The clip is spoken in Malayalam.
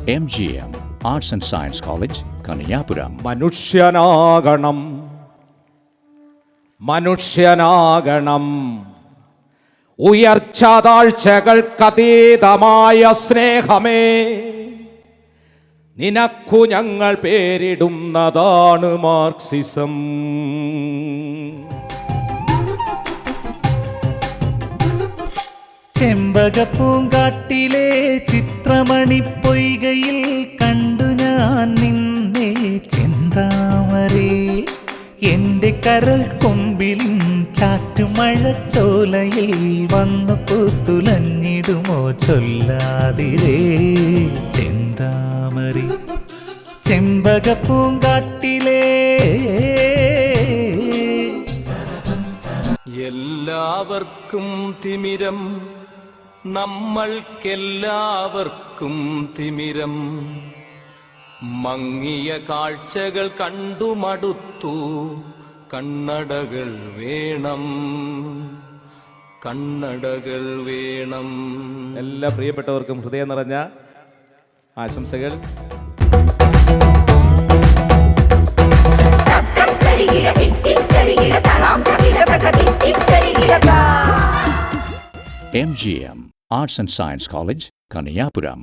MGM Arts and Science College, Kaniyapuram. മനുഷ്യനാകണം ഉയർച്ച താഴ്ചകൾക്കതീതമായ സ്നേഹമേ, നിനക്കു ഞങ്ങൾ പേരിടുന്നതാണ് മാർക്സിസം. ചെമ്പകപ്പൂങ്കാട്ടിലെ ചിത്രമണിപ്പൊയ്കയിൽ കണ്ടു ഞാൻ നിന്നെ ചെന്താമരേ. എന്റെ കരൾ കൊമ്പിലും ചാറ്റുമഴച്ചോലയിൽ വന്നു പൂത്തുലഞ്ഞിടുമോ ചൊല്ലാതിരേ ചെന്താമരേ. ചെമ്പകപ്പൂങ്കാട്ടിലെ എല്ലാവർക്കും തിമിരം, നമ്മൾക്കെല്ലാവർക്കും തിമിരം. മങ്ങിയ കാഴ്ചകൾ കണ്ടു മടുത്തു, കണ്ണടകൾ വേണം, കണ്ണടകൾ വേണം. എല്ലാ പ്രിയപ്പെട്ടവർക്കും ഹൃദയം നിറഞ്ഞ ആശംസകൾ. MGM Arts and Science College, Kaniyapuram.